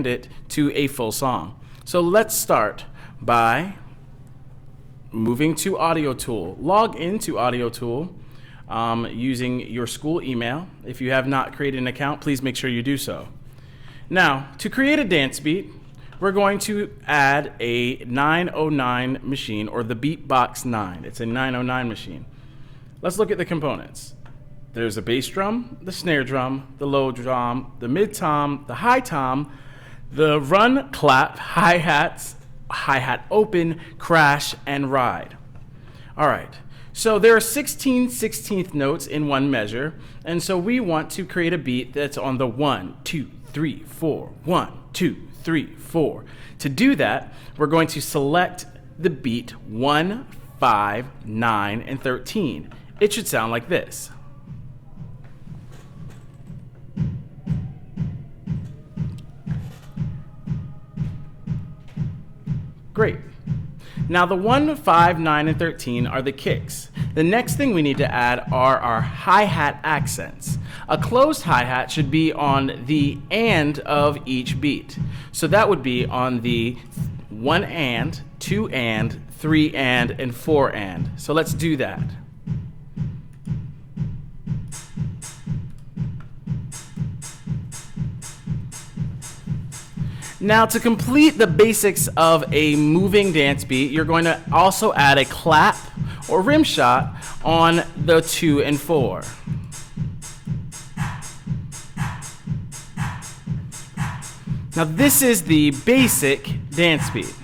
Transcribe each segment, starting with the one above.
it to a full song. So let's start by moving to Audiotool. Log into Audiotool using your school email. If you have not created an account, please make sure you do so. Now, to create a dance beat, we're going to add a 909 machine, or the Beatbox 9. It's a 909 machine. Let's look at the components. There's a bass drum, the snare drum, the low drum, the mid tom, the high tom, the run, clap, hi-hats, hi-hat open, crash, and ride. All right, so there are 16 16th notes in one measure, and so we want to create a beat that's on the 1, 2, 3, 4, 1, 2, 3, 4. To do that, we're going to select the beat 1, 5, 9, and 13. It should sound like this. Great. Now the 1, 5, 9, and 13 are the kicks. The next thing we need to add are our hi-hat accents. A closed hi-hat should be on the and of each beat. So that would be on the 1 and, 2 and, 3 and 4 and. So let's do that. Now, to complete the basics of a moving dance beat, you're going to also add a clap or rim shot on the 2 and 4. Now, this is the basic dance beat.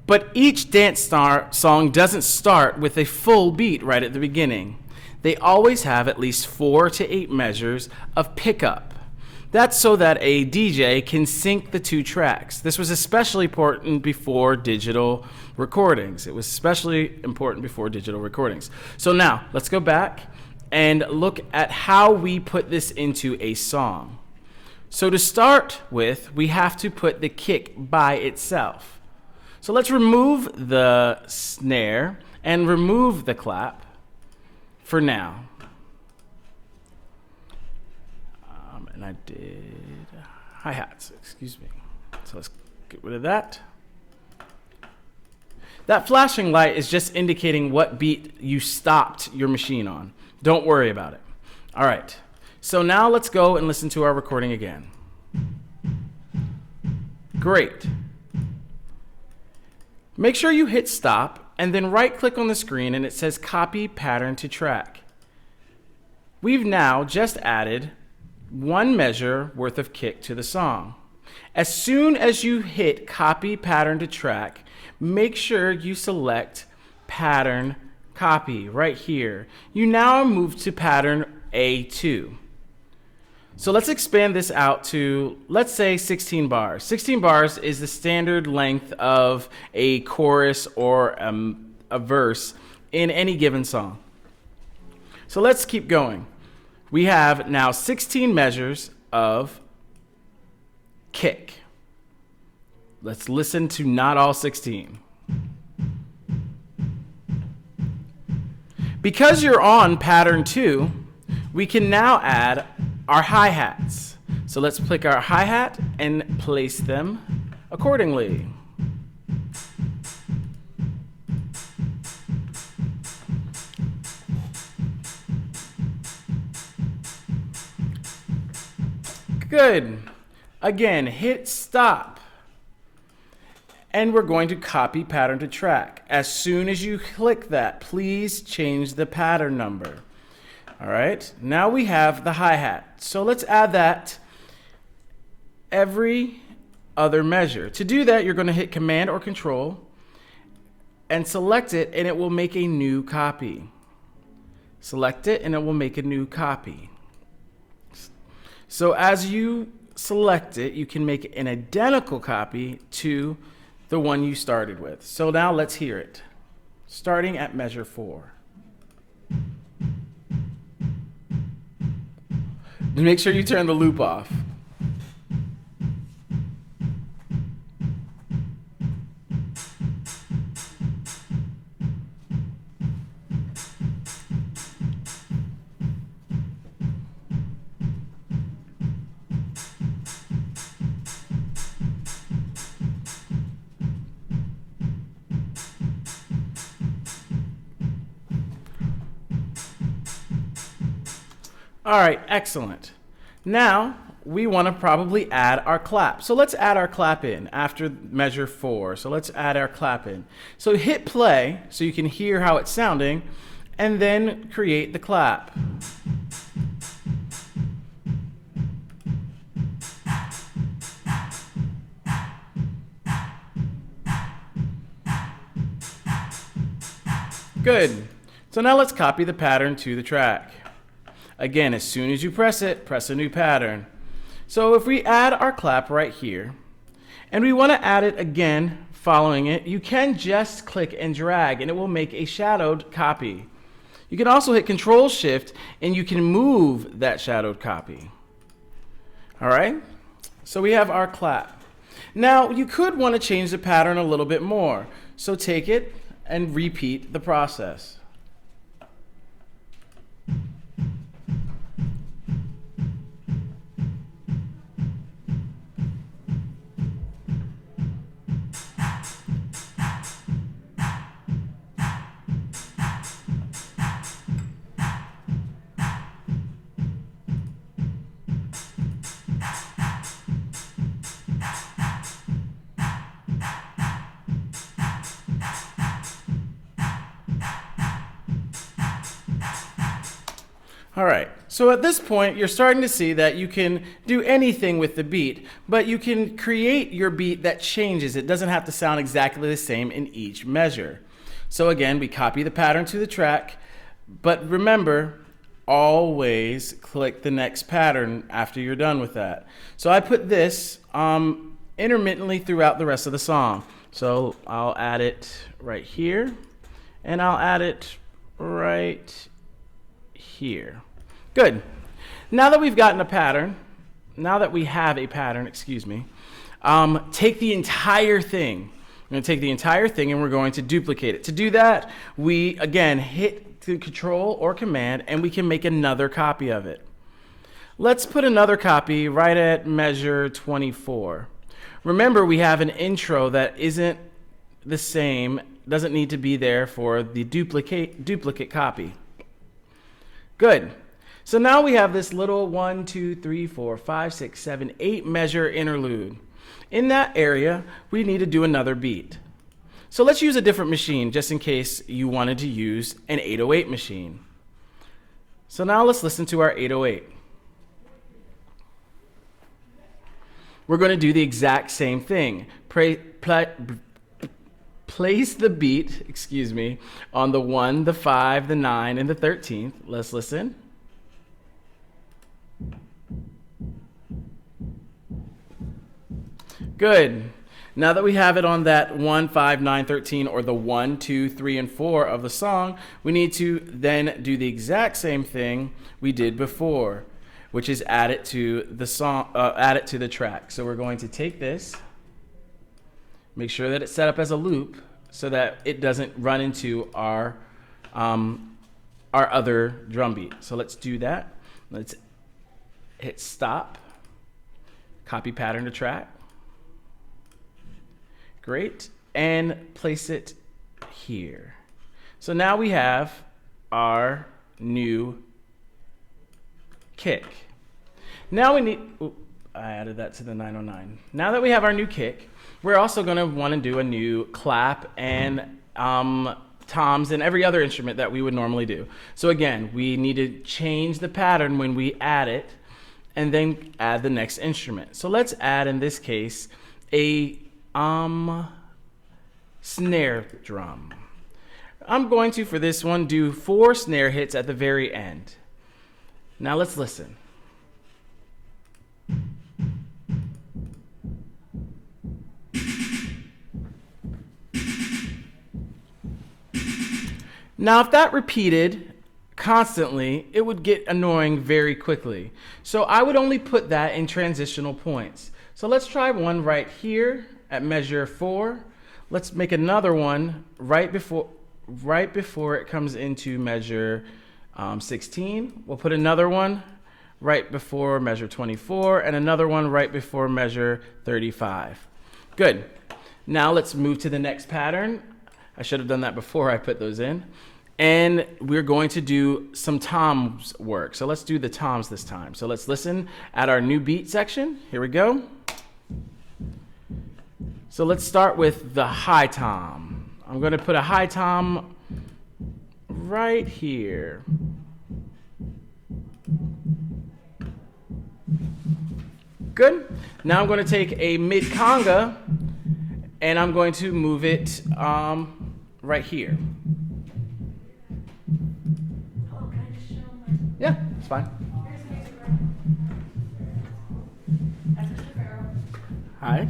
But each dance song doesn't start with a full beat right at the beginning. They always have at least 4 to 8 measures of pickup. That's so that a DJ can sync the two tracks. This was especially important before digital recordings. It was especially important before digital recordings. So now, let's go back and look at how we put this into a song. So to start with, we have to put the kick by itself. So let's remove the snare and remove the clap for now. And I did hi-hats, excuse me. So let's get rid of that. That flashing light is just indicating what beat you stopped your machine on. Don't worry about it. All right, so now let's go and listen to our recording again. Great. Make sure you hit stop and then right-click on the screen and it says copy pattern to track. We've now just added 1 measure worth of kick to the song. As soon as you hit copy pattern to track, make sure you select pattern copy right here. You now move to pattern A2. So let's expand this out to, let's say, 16 bars. 16 bars is the standard length of a chorus or a verse in any given song. So let's keep going. We have now 16 measures of kick. Let's listen to not all 16. Because you're on pattern 2, we can now add our hi-hats. So let's pick our hi-hat and place them accordingly. Good. Again, hit stop. And we're going to copy pattern to track. As soon as you click that, please change the pattern number. All right, now we have the hi-hat. So let's add that every other measure. To do that, you're going to hit Command or Control and select it, and it will make a new copy. Select it, and it will make a new copy. So as you select it, you can make an identical copy to the one you started with. So now let's hear it, starting at measure 4. Make sure you turn the loop off. All right, excellent. Now we want to probably add our clap. So let's add our clap in after measure 4. So let's add our clap in. So hit play so you can hear how it's sounding, and then create the clap. Good. So now let's copy the pattern to the track. Again, as soon as you press it, press a new pattern. So if we add our clap right here, and we want to add it again following it, you can just click and drag, and it will make a shadowed copy. You can also hit Control-Shift, and you can move that shadowed copy. All right? So we have our clap. Now, you could want to change the pattern a little bit more. So take it and repeat the process. All right, so at this point, you're starting to see that you can do anything with the beat, but you can create your beat that changes. It doesn't have to sound exactly the same in each measure. So again, we copy the pattern to the track, but remember, always click the next pattern after you're done with that. So I put this intermittently throughout the rest of the song. So I'll add it right here, and I'll add it right here. Good. Now that we've gotten a pattern, now that we have a pattern, excuse me, take the entire thing. We're going to take the entire thing and we're going to duplicate it. To do that, we, again, hit the Control or Command, and we can make another copy of it. Let's put another copy right at measure 24. Remember, we have an intro that isn't the same, doesn't need to be there for the duplicate copy. Good. So now we have this little 1, 2, 3, 4, 5, 6, 7, 8 measure interlude. In that area, we need to do another beat. So let's use a different machine just in case you wanted to use an 808 machine. So now let's listen to our 808. We're going to do the exact same thing. Place the beat, on the 1, the 5, the 9, and the 13th. Let's listen. Good. Now that we have it on that 1, 5, 9, 13, or the 1, 2, 3, and 4 of the song, we need to then do the exact same thing we did before, which is add it to the song, add it to the track. So we're going to take this, make sure that it's set up as a loop so that it doesn't run into our other drum beat. So let's do that. Let's hit stop, copy pattern to track. Great, and place it here. So now we have our new kick. Now we need, I added that to the 909. Now that we have our new kick, we're also going to want to do a new clap and toms and every other instrument that we would normally do. So again, we need to change the pattern when we add it and then add the next instrument. So let's add, in this case, a snare drum. I'm going to, for this one, do 4 snare hits at the very end. Now let's listen. Now, if that repeated constantly, it would get annoying very quickly. So I would only put that in transitional points. So let's try one right here at measure 4. Let's make another one right before it comes into measure 16. We'll put another one right before measure 24 and another one right before measure 35. Good. Now let's move to the next pattern. I should have done that before I put those in. And we're going to do some toms work. So let's do the toms this time. So let's listen at our new beat section. Here we go. So let's start with the high tom. I'm going to put a high tom right here. Good. Now I'm going to take a mid conga and I'm going to move it right here. Yeah, it's fine. Hi.